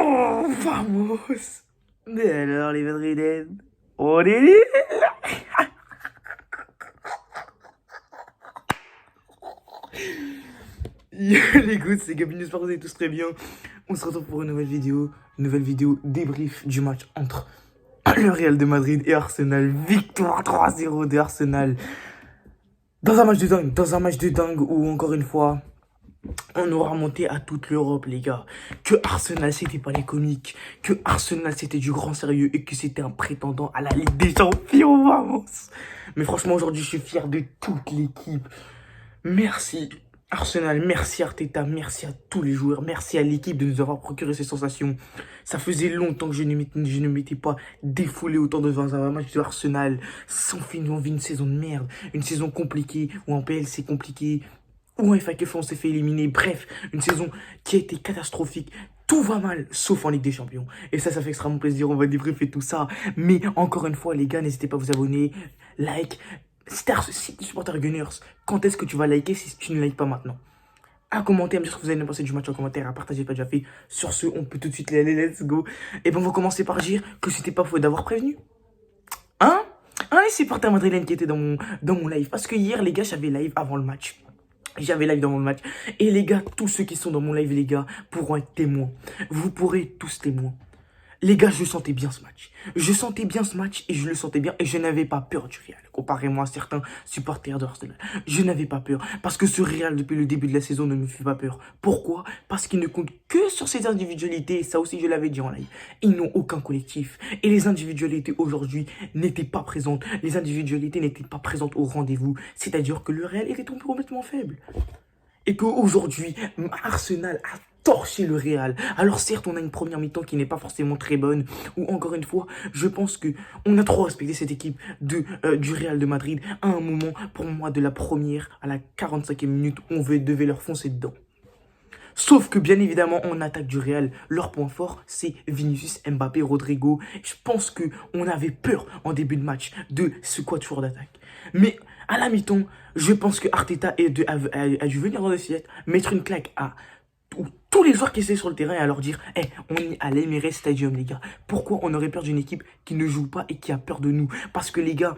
Vamos. Mais alors, les Madrilènes, on est nuls. Yo les gars, c'est Gabi, j'espère que vous allez tous très bien. On se retrouve pour une nouvelle vidéo débrief du match entre le Real de Madrid et Arsenal. Victoire 3-0 de Arsenal. Dans un match de dingue où encore une fois, on aura monté à toute l'Europe, les gars. Que Arsenal, c'était pas les comiques. Que Arsenal, c'était du grand sérieux et que c'était un prétendant à la Ligue des Champions, vamos. Mais franchement, aujourd'hui, je suis fier de toute l'équipe. Merci Arsenal, merci Arteta, merci à tous les joueurs, merci à l'équipe de nous avoir procuré ces sensations. Ça faisait longtemps que je ne m'étais pas défoulé autant devant un match de Arsenal. Sans fin, on vit une saison de merde, une saison compliquée, où en PL c'est compliqué, où en FA Cup on s'est fait éliminer. Bref, une saison qui a été catastrophique. Tout va mal, sauf en Ligue des Champions. Et ça fait extrêmement plaisir, on va débriefer tout ça. Mais encore une fois, les gars, n'hésitez pas à vous abonner, like. Si tu supportes Gunners, quand est-ce que tu vas liker si tu ne likes pas maintenant? À commenter, à me dire ce que vous avez pensé du match en commentaire, à partager, pas déjà fait. Sur ce, on peut tout de suite aller, let's go. Et ben on va commencer par dire que c'était pas faux d'avoir prévenu. Hein? Les supporters madrilènes qui étaient dans mon live. Parce que hier, les gars, j'avais live avant le match. J'avais live dans mon match. Et les gars, tous ceux qui sont dans mon live, les gars, pourront être témoins. Vous pourrez tous témoins. Les gars, je sentais bien ce match. Je sentais bien ce match et je le sentais bien. Et je n'avais pas peur du Real, comparément à certains supporters d'Arsenal. Je n'avais pas peur. Parce que ce Real, depuis le début de la saison, ne me fait pas peur. Pourquoi? Parce qu'il ne compte que sur ses individualités. Ça aussi, je l'avais dit en live. Ils n'ont aucun collectif. Et les individualités aujourd'hui n'étaient pas présentes. Les individualités n'étaient pas présentes au rendez-vous. C'est-à-dire que le Real était complètement faible. Et qu'aujourd'hui, Arsenal a torché le Real. Alors certes, on a une première mi-temps qui n'est pas forcément très bonne, où encore une fois, je pense que on a trop respecté cette équipe du Real de Madrid. À un moment, pour moi, de la première à la 45e minute, on devait leur foncer dedans. Sauf que bien évidemment, en attaque du Real, leur point fort, c'est Vinicius, Mbappé, Rodrigo. Je pense qu'on avait peur en début de match de ce quatuor d'attaque. Mais à la mi-temps, je pense que Arteta a dû venir dans le siège, mettre une claque à tous les joueurs qui étaient sur le terrain et à leur dire on est à l'Emirates Stadium, les gars. Pourquoi on aurait peur d'une équipe qui ne joue pas et qui a peur de nous? Parce que les gars,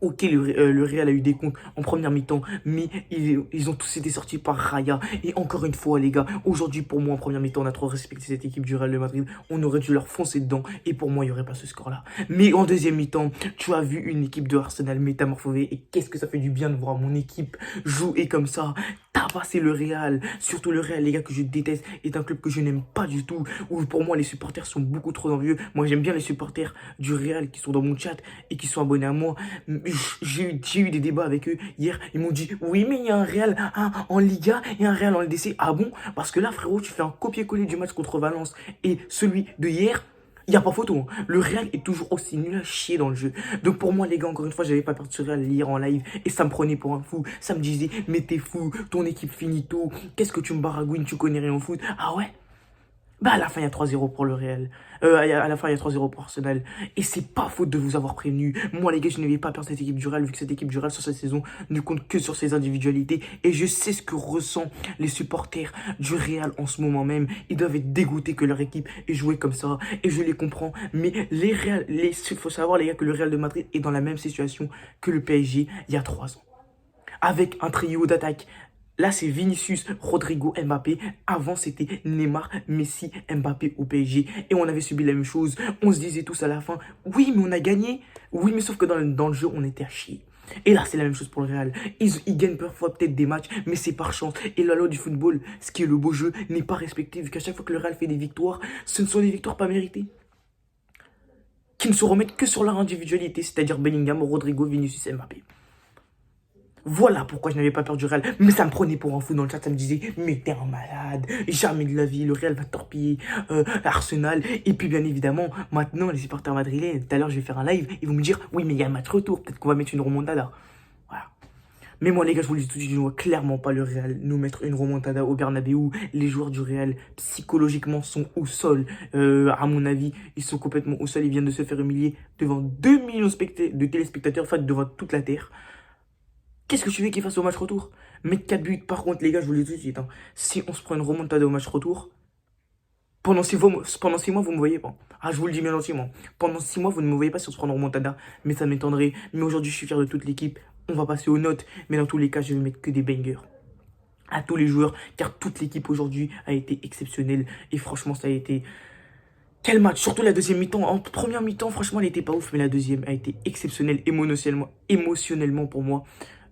ok, le Real a eu des comptes en première mi-temps, mais ils ont tous été sortis par Raya. Et encore une fois, les gars, aujourd'hui, pour moi, en première mi-temps, on a trop respecté cette équipe du Real de Madrid. On aurait dû leur foncer dedans. Et pour moi, il n'y aurait pas ce score-là. Mais en deuxième mi-temps, tu as vu une équipe de Arsenal métamorphosée. Et qu'est-ce que ça fait du bien de voir mon équipe jouer comme ça, tabasser le Real. Surtout le Real, les gars, que je déteste, est un club que je n'aime pas du tout. Où pour moi, les supporters sont beaucoup trop envieux. Moi, j'aime bien les supporters du Real qui sont dans mon chat et qui sont abonnés à moi. J'ai eu des débats avec eux hier. Ils m'ont dit oui, mais il y a un Real en Liga et un Real en LDC. Ah bon? Parce que là, frérot, tu fais un copier-coller du match contre Valence et celui de hier. Il n'y a pas photo. Le Real est toujours aussi nul à chier dans le jeu. Donc pour moi, les gars, encore une fois, j'avais pas peur de ce Real hier en live. Et ça me prenait pour un fou. Ça me disait, mais t'es fou, ton équipe finito. Qu'est-ce que tu me baragouines, tu connais rien au foot. Ah ouais? Bah à la fin il y a 3-0 pour le Real. À la fin il y a 3-0 pour Arsenal. Et c'est pas faute de vous avoir prévenu. Moi les gars, je n'avais pas peur de cette équipe du Real, vu que cette équipe du Real sur cette saison ne compte que sur ses individualités. Et je sais ce que ressentent les supporters du Real en ce moment même. Ils doivent être dégoûtés que leur équipe ait joué comme ça. Et je les comprends. Mais il faut savoir les gars que le Real de Madrid est dans la même situation que le PSG il y a 3 ans. Avec un trio d'attaque. Là, c'est Vinicius, Rodrigo, Mbappé. Avant, c'était Neymar, Messi, Mbappé au PSG. Et on avait subi la même chose. On se disait tous à la fin, oui, mais on a gagné. Oui, mais sauf que dans le jeu, on était à chier. Et là, c'est la même chose pour le Real. Ils gagnent parfois peut-être des matchs, mais c'est par chance. Et la loi du football, ce qui est le beau jeu, n'est pas respecté, vu qu'à chaque fois que le Real fait des victoires, ce ne sont des victoires pas méritées, qui ne se remettent que sur leur individualité, c'est-à-dire Bellingham, Rodrigo, Vinicius, Mbappé. Voilà pourquoi je n'avais pas peur du Real. Mais ça me prenait pour un fou dans le chat. Ça me disait, mais t'es un malade. Jamais de la vie. Le Real va torpiller Arsenal. Et puis, bien évidemment, maintenant, les supporters madrilènes, tout à l'heure, je vais faire un live. Ils vont me dire, oui, mais il y a un match retour. Peut-être qu'on va mettre une remontada. Voilà. Mais moi, les gars, je vous le dis tout de suite, je ne vois clairement pas le Real nous mettre une remontada au Bernabéu. Les joueurs du Real, psychologiquement, sont au sol. À mon avis, ils sont complètement au sol. Ils viennent de se faire humilier devant 2 millions de téléspectateurs, en fait, devant toute la terre. Qu'est-ce que tu veux qu'il fasse au match retour? Mettre 4 buts. Par contre, les gars, je vous le dis tout de suite, hein, si on se prend une remontada au match retour, Pendant 6 mois, vous ne me voyez pas. Ah, je vous le dis bien gentiment. Pendant 6 mois, vous ne me voyez pas sur ce prendre remontada, mais ça m'étonnerait. Mais aujourd'hui, je suis fier de toute l'équipe. On va passer aux notes, mais dans tous les cas, je vais mettre que des bangers à tous les joueurs, car toute l'équipe aujourd'hui a été exceptionnelle. Et franchement, ça a été... Quel match, surtout la deuxième mi-temps. En première mi-temps, franchement, elle n'était pas ouf, mais la deuxième a été exceptionnelle émotionnellement pour moi.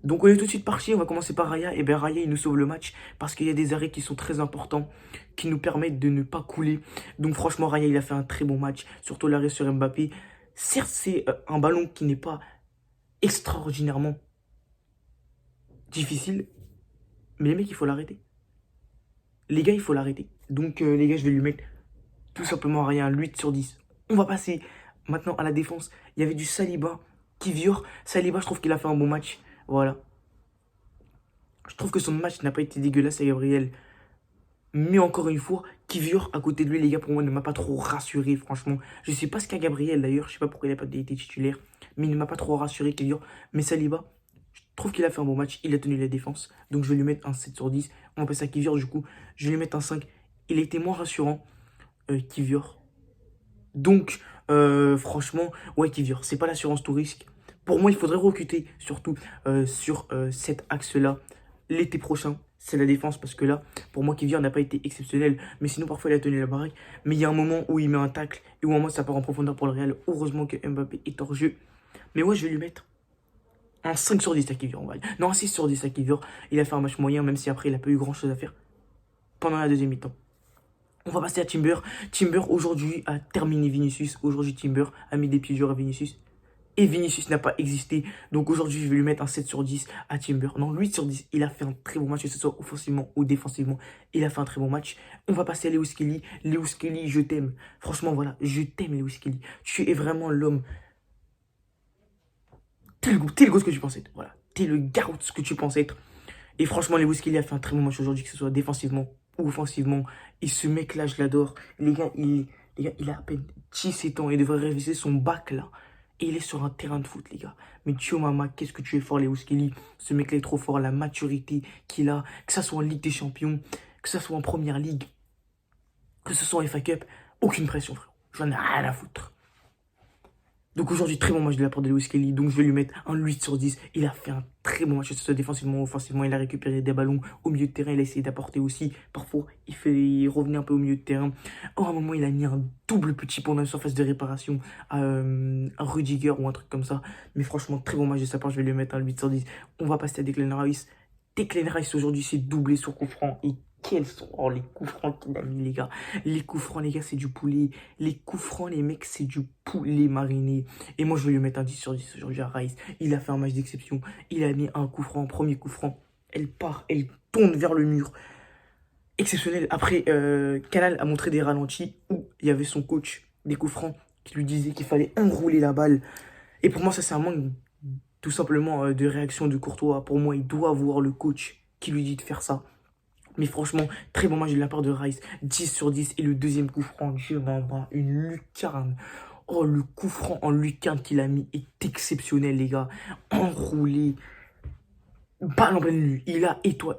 Donc on est tout de suite parti, on va commencer par Raya. Et bien Raya, il nous sauve le match parce qu'il y a des arrêts qui sont très importants, qui nous permettent de ne pas couler. Donc franchement, Raya, il a fait un très bon match, surtout l'arrêt sur Mbappé. Certes, c'est un ballon qui n'est pas extraordinairement difficile, mais les mecs, il faut l'arrêter. Les gars, il faut l'arrêter. Donc les gars, je vais lui mettre tout simplement Raya un 8 sur 10. On va passer maintenant à la défense. Il y avait du Saliba, Kivior. Saliba, je trouve qu'il a fait un bon match. Voilà. Je trouve que son match n'a pas été dégueulasse à Gabriel. Mais encore une fois, Kivior à côté de lui, les gars, pour moi, ne m'a pas trop rassuré, franchement. Je sais pas ce qu'a Gabriel d'ailleurs. Je sais pas pourquoi il n'a pas été titulaire. Mais il ne m'a pas trop rassuré, Kivior. Mais Saliba, je trouve qu'il a fait un bon match. Il a tenu la défense. Donc je vais lui mettre un 7 sur 10. On va passer à Kivior, du coup. Je vais lui mettre un 5. Il a été moins rassurant, Kivior. Donc, franchement, ouais, Kivior, c'est pas l'assurance tout risque. Pour moi, il faudrait recruter, surtout sur cet axe-là, l'été prochain. C'est la défense, parce que là, pour moi, Kivior n'a pas été exceptionnel. Mais sinon, parfois, il a tenu la baraque. Mais il y a un moment où il met un tacle, et où un moment, ça part en profondeur pour le Real. Heureusement que Mbappé est hors jeu. Mais ouais, je vais lui mettre un 5 sur 10 à Kivior, on va dire. Non, un 6 sur 10 à Kivior. Il a fait un match moyen, même si après, il n'a pas eu grand-chose à faire pendant la deuxième mi-temps. On va passer à Timber. Timber, aujourd'hui, a terminé Vinicius. Aujourd'hui, Timber a mis des pieds durs à Vinicius. Et Vinicius n'a pas existé. Donc aujourd'hui, je vais lui mettre un 7 sur 10 à Timber. Non, 8 sur 10. Il a fait un très bon match, que ce soit offensivement ou défensivement. Il a fait un très bon match. On va passer à Lewis Kelly. Lewis Kelly, je t'aime. Franchement, voilà, je t'aime, Lewis Kelly. Tu es vraiment l'homme. T'es le gosse que tu pensais être. Voilà. T'es le garou ce que tu penses être. Et franchement, Lewis Kelly a fait un très bon match aujourd'hui, que ce soit défensivement ou offensivement. Et ce mec-là, je l'adore. Les gars, il a à peine 17 ans. Il devrait réviser son bac, là. Et il est sur un terrain de foot, les gars. Mais Dieu Mama, qu'est-ce que tu es fort, Lewis Kelly. Ce mec-là est trop fort. La maturité qu'il a, que ça soit en Ligue des Champions, que ça soit en Première Ligue, que ce soit en FA Cup, aucune pression, frère. J'en ai rien à foutre. Donc aujourd'hui, très bon match de la part de Lewis Kelly. Donc je vais lui mettre un 8 sur 10. Il a fait un très bon match, que ce soit défensivement ou offensivement. Il a récupéré des ballons au milieu de terrain. Il a essayé d'apporter aussi. Parfois, il revenait un peu au milieu de terrain. À un moment, il a mis un double petit pont dans la surface de réparation à Rudiger ou un truc comme ça. Mais franchement, très bon match de sa part. Je vais lui mettre un 8 sur 10. On va passer à Declan Rice. Declan Rice aujourd'hui, c'est doublé sur coup franc. Et quels sont les coups francs qu'il a mis, les gars. Les coups francs, les gars, c'est du poulet. Les coups francs, les mecs, c'est du poulet mariné. Et moi, je vais lui mettre un 10 sur 10 aujourd'hui à Rice. Il a fait un match d'exception. Il a mis un coup franc, premier coup franc. Elle part, elle tourne vers le mur. Exceptionnel. Après, Canal a montré des ralentis où il y avait son coach des coups francs qui lui disait qu'il fallait enrouler la balle. Et pour moi, ça, c'est un manque tout simplement de réaction de Courtois. Pour moi, il doit avoir le coach qui lui dit de faire ça. Mais franchement, très bon match de la part de Rice. 10 sur 10. Et le deuxième coup franc, Dieu m'en une lucarne. Oh, le coup franc en lucarne qu'il a mis est exceptionnel, les gars. Enroulé. Balle en pleine nuit. Il a étoile.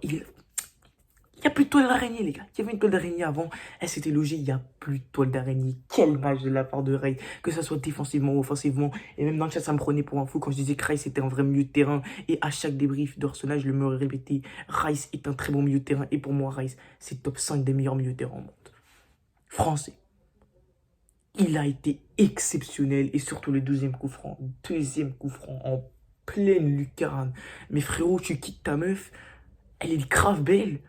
Il n'y a plus de toile d'araignée, les gars. Il y avait une toile d'araignée avant. Elle s'était logée. Il n'y a plus de toile d'araignée. Quel match de la part de Rice. Que ça soit défensivement ou offensivement. Et même dans le chat, ça me prenait pour un fou quand je disais que Rice était un vrai milieu de terrain. Et à chaque débrief d'Arsenal, je le me répétais. Rice est un très bon milieu de terrain. Et pour moi, Rice, c'est top 5 des meilleurs milieux de terrain au monde. Français. Il a été exceptionnel. Et surtout le deuxième coup franc. Deuxième coup franc en pleine lucarne. Mais frérot, tu quittes ta meuf. Elle est grave belle.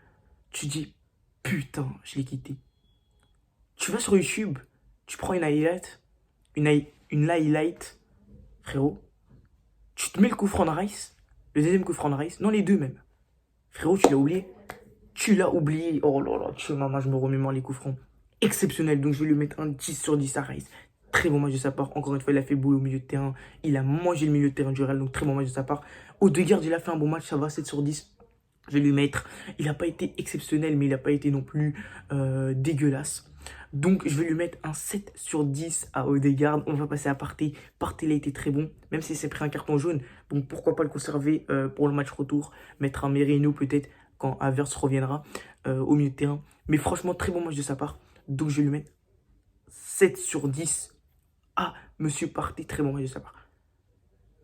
Tu dis, putain, je l'ai quitté. Tu vas sur YouTube, tu prends une highlight, une highlight, frérot. Tu te mets le coup franc de Rice, le deuxième coup franc de Rice, non les deux même. Frérot, tu l'as oublié. Tu l'as oublié. Oh là là, maman, je me remémore les coups francs. Exceptionnel, donc je vais lui mettre un 10 sur 10 à Rice. Très bon match de sa part. Encore une fois, il a fait beau au milieu de terrain. Il a mangé le milieu de terrain du Real, donc très bon match de sa part. Odegaard, il a fait un bon match, ça va, 7 sur 10. Je vais lui mettre. Il n'a pas été exceptionnel, mais il n'a pas été non plus dégueulasse. Donc, je vais lui mettre un 7 sur 10 à Odegaard. On va passer à Partey. Partey, il a été très bon, même s'il s'est pris un carton jaune. Donc, pourquoi pas le conserver pour le match retour. Mettre un Merino peut-être quand Havertz reviendra au milieu de terrain. Mais franchement, très bon match de sa part. Donc, je vais lui mettre 7 sur 10. Ah, Monsieur Partey, très bon match de sa part.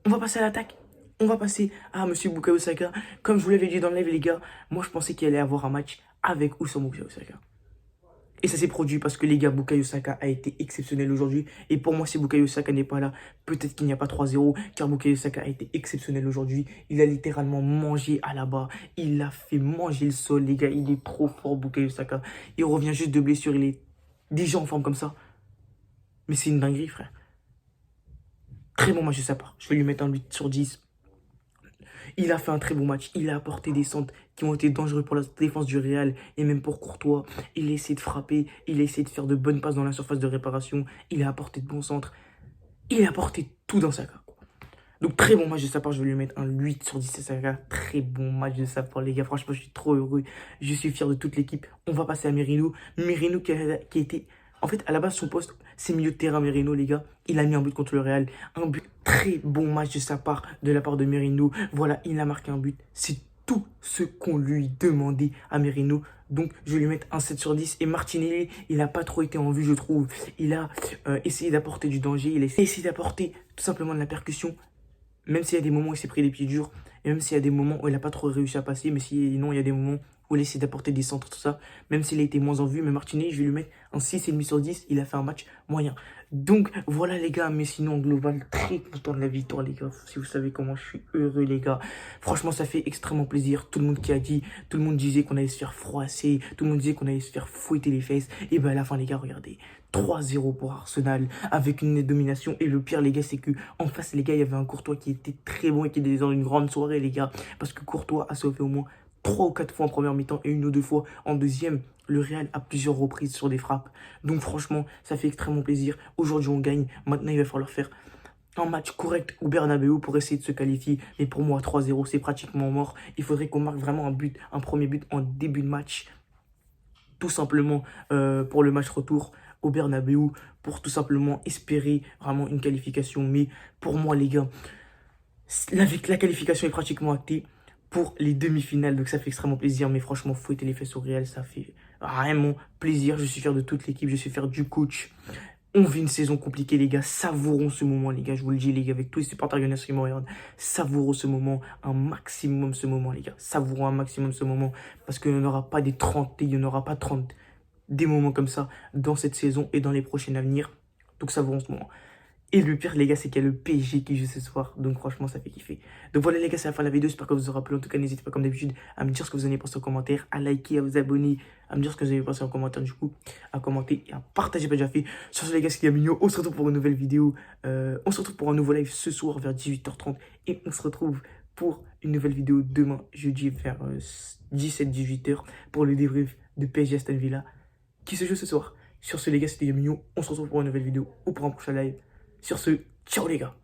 On va passer à l'attaque. On va passer à Monsieur Bukayo Saka. Comme je vous l'avais dit dans le live, les gars, moi, je pensais qu'il allait avoir un match avec ou sans Bukayo Saka. Et ça s'est produit parce que les gars, Bukayo Saka a été exceptionnel aujourd'hui. Et pour moi, si Bukayo Saka n'est pas là, peut-être qu'il n'y a pas 3-0. Car Bukayo Saka a été exceptionnel aujourd'hui. Il a littéralement mangé à la barre. Il a fait manger le sol, les gars. Il est trop fort, Bukayo Saka. Il revient juste de blessure. Il est déjà en forme comme ça. Mais c'est une dinguerie, frère. Très bon match de sa part. Je vais lui mettre un 8 sur 10. Il a fait un très bon match. Il a apporté des centres qui ont été dangereux pour la défense du Real et même pour Courtois. Il a essayé de frapper. Il a essayé de faire de bonnes passes dans la surface de réparation. Il a apporté de bons centres. Il a apporté tout dans Saka. Donc très bon match de sa part. Je vais lui mettre un 8 sur 10 à Saka. Très bon match de sa part, les gars. Franchement, je suis trop heureux. Je suis fier de toute l'équipe. On va passer à Merino. Merino qui a été... En fait, à la base, son poste, c'est milieu de terrain, Merino, les gars. Il a mis un but contre le Real. Un but, très bon match de sa part, de la part de Merino. Voilà, il a marqué un but. C'est tout ce qu'on lui demandait à Merino. Donc, je vais lui mettre un 7 sur 10. Et Martinelli, il n'a pas trop été en vue, je trouve. Il a essayé d'apporter du danger. Il a essayé d'apporter tout simplement de la percussion. Même s'il y a des moments où il s'est pris les pieds durs. Et même s'il y a des moments où il n'a pas trop réussi à passer. Mais sinon, il y a des moments où il essaie d'apporter des centres, tout ça. Même s'il a été moins en vue. Mais Martinelli, je vais lui mettre un 6,5 sur 10. Il a fait un match moyen. Donc, voilà les gars. Mais sinon, en global, très content de la victoire, les gars. Si vous savez comment je suis heureux, les gars. Franchement, ça fait extrêmement plaisir. Tout le monde qui a dit, tout le monde disait qu'on allait se faire froisser. Tout le monde disait qu'on allait se faire fouetter les fesses. Et ben à la fin, les gars, regardez. 3-0 pour Arsenal avec une nette domination. Et le pire, les gars, c'est que en face, les gars, il y avait un Courtois qui était très bon et qui était dans une grande soirée, les gars. Parce que Courtois a sauvé au moins 3 ou 4 fois en première mi-temps et 1 ou 2 fois en deuxième. Le Real à plusieurs reprises sur des frappes. Donc franchement, ça fait extrêmement plaisir. Aujourd'hui, on gagne. Maintenant, il va falloir faire un match correct au Bernabeu pour essayer de se qualifier. Mais pour moi, 3-0, c'est pratiquement mort. Il faudrait qu'on marque vraiment un premier but en début de match. Tout simplement pour le match retour au Bernabeu, pour tout simplement espérer vraiment une qualification. Mais pour moi, les gars, la qualification est pratiquement actée pour les demi-finales. Donc ça fait extrêmement plaisir. Mais franchement, fouetter les fesses au Real, ça fait vraiment plaisir. Je suis fier de toute l'équipe, je suis fier du coach. On vit une saison compliquée, les gars. Savourons ce moment, les gars. Je vous le dis, les gars, avec tous les supporters lyonnais qui me regardent. Savourons ce moment, un maximum ce moment, les gars. Savourons un maximum ce moment. Parce qu'il n'y en aura pas des 30, il n'y en aura pas 30. Des moments comme ça dans cette saison et dans les prochaines à venir. Donc savourons ce moment. Et le pire, les gars, c'est qu'il y a le PSG qui joue ce soir. Donc, franchement, ça fait kiffer. Donc, voilà, les gars, c'est la fin de la vidéo. J'espère que vous aurez plu. En tout cas, n'hésitez pas, comme d'habitude, à me dire ce que vous en avez pensé en commentaire, à liker, à vous abonner, à me dire ce que vous avez pensé en commentaire, du coup, à commenter et à partager, pas déjà fait. Sur ce, les gars, c'est Mignon. On se retrouve pour une nouvelle vidéo. On se retrouve pour un nouveau live ce soir vers 18h30. Et on se retrouve pour une nouvelle vidéo demain, jeudi, vers 17-18h, pour le débrief de PSG Aston Villa qui se joue ce soir. Sur ce, les gars, c'était Mignon. On se retrouve pour une nouvelle vidéo ou pour un prochain live. Sur ce, ciao les gars.